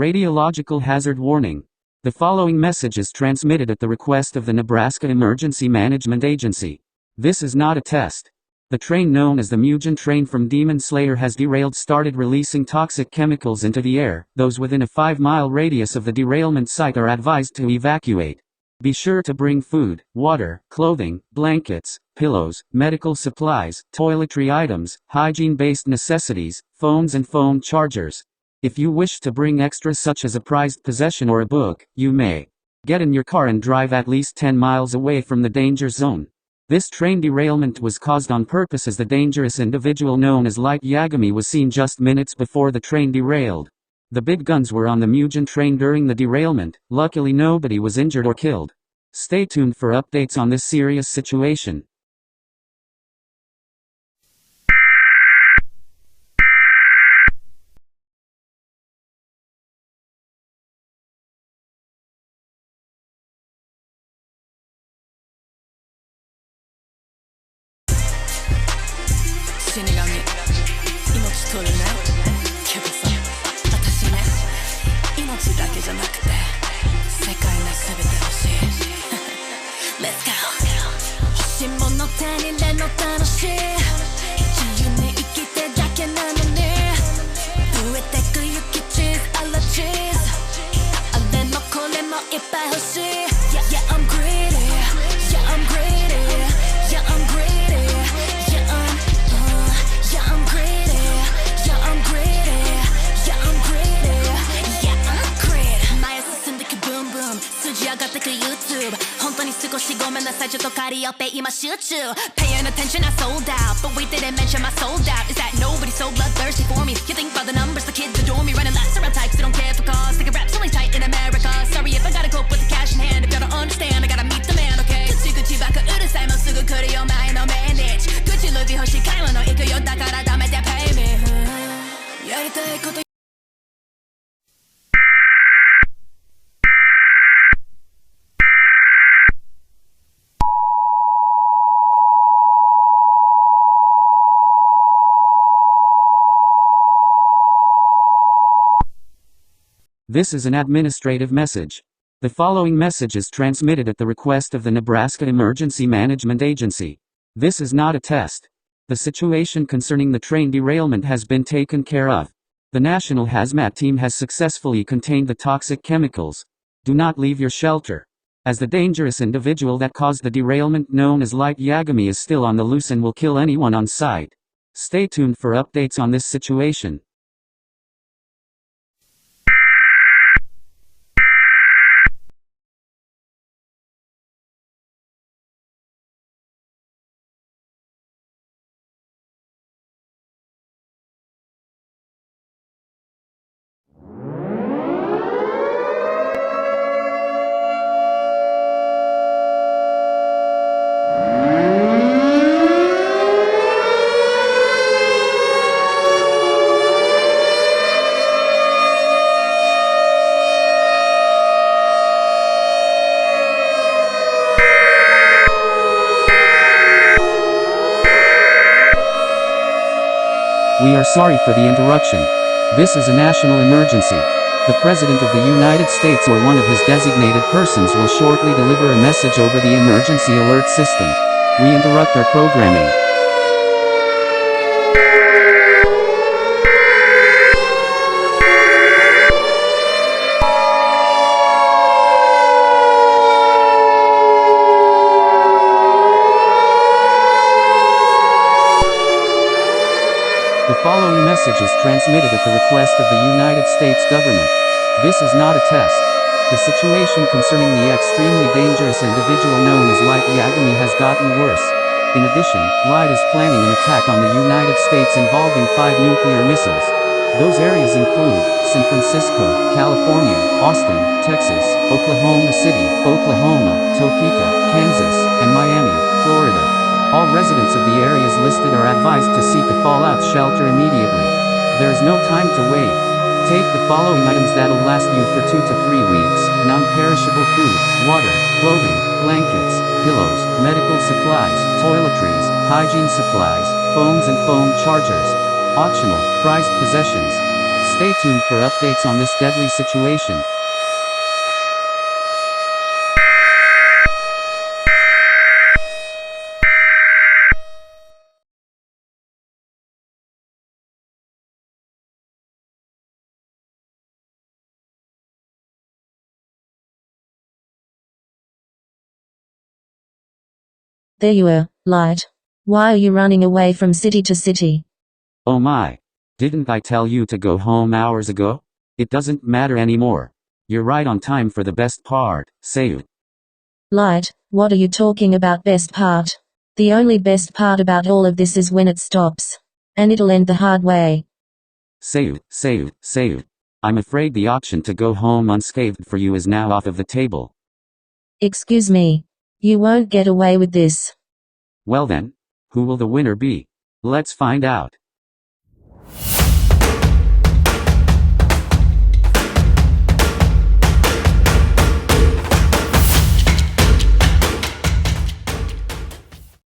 Radiological hazard warning. The following message is transmitted at the request of the Nebraska Emergency Management Agency. This is not a test. The train known as the Mugen train from Demon Slayer has derailed, started releasing toxic chemicals into the air. Those within a 5-mile radius of the derailment site are advised to evacuate. Be sure to bring food, water, clothing, blankets, pillows, medical supplies, toiletry items, hygiene-based necessities, phones and phone chargers. If you wish to bring extras such as a prized possession or a book, you may get in your car and drive at least 10 miles away from the danger zone. This train derailment was caused on purpose, as the dangerous individual known as Light Yagami was seen just minutes before the train derailed. The big guns were on the Mugen train during the derailment. Luckily nobody was injured or killed. Stay tuned for updates on this serious situation. Let's go. 欲しいもの手に入れの楽しい自由に生きてだけなのに増えてく雪チーズあらチーズあれもこれもいっぱい欲しい Yeah, I'm greedy Yeah, I'm greedy Yeah, I'm greedy Yeah, I'm greedy Yeah, I'm greedy Yeah, I'm greedy Yeah, I'm greedy 前進んでくブンブン筋上がってく YouTube 本当に少しごめんなさいちょっと借りよって今集中 Paying attention I sold out But we didn't mention my sold out Is that nobody so bloodthirsty for me You think about the numbers the kids adore me Running laps around types who don't care for cars Thinking rap's only tight in America Sorry if I gotta cope with the cash in hand If y'all don't understand I gotta meet the man okay 口々ばっかうるさいもうすぐ来るよ前の命日口ルビ欲しい買い物行くよだからダメで pay me やりたいこと This is an administrative message. The following message is transmitted at the request of the Nebraska Emergency Management Agency. This is not a test. The situation concerning the train derailment has been taken care of. The National Hazmat Team has successfully contained the toxic chemicals. Do not leave your shelter, as the dangerous individual that caused the derailment known as Light Yagami is still on the loose and will kill anyone on sight. Stay tuned for updates on this situation. We are sorry for the interruption. This is a national emergency. The President of the United States or one of his designated persons will shortly deliver a message over the emergency alert system. We interrupt our programming. The following message is transmitted at the request of the United States government. This is not a test. The situation concerning the extremely dangerous individual known as Light Yagami has gotten worse. In addition, Light is planning an attack on the United States involving 5 nuclear missiles. Those areas include San Francisco, California, Austin, Texas, Oklahoma City, Oklahoma, Topeka, Kansas, and Miami, Florida. All residents of the areas listed are advised to seek a fallout shelter immediately. There is no time to wait. Take the following items that'll last you for 2 to 3 weeks: non-perishable food, water, clothing, blankets, pillows, medical supplies, toiletries, hygiene supplies, phones and phone chargers. Optional, prized possessions. Stay tuned for updates on this deadly situation. There you are, Light. Why are you running away from city to city? Oh my. Didn't I tell you to go home hours ago? It doesn't matter anymore. You're right on time for the best part, Sayu. Light, what are you talking about best part? The only best part about all of this is when it stops. And it'll end the hard way. Sayu. I'm afraid the option to go home unscathed for you is now off of the table. Excuse me. You won't get away with this. Well then, who will the winner be? Let's find out.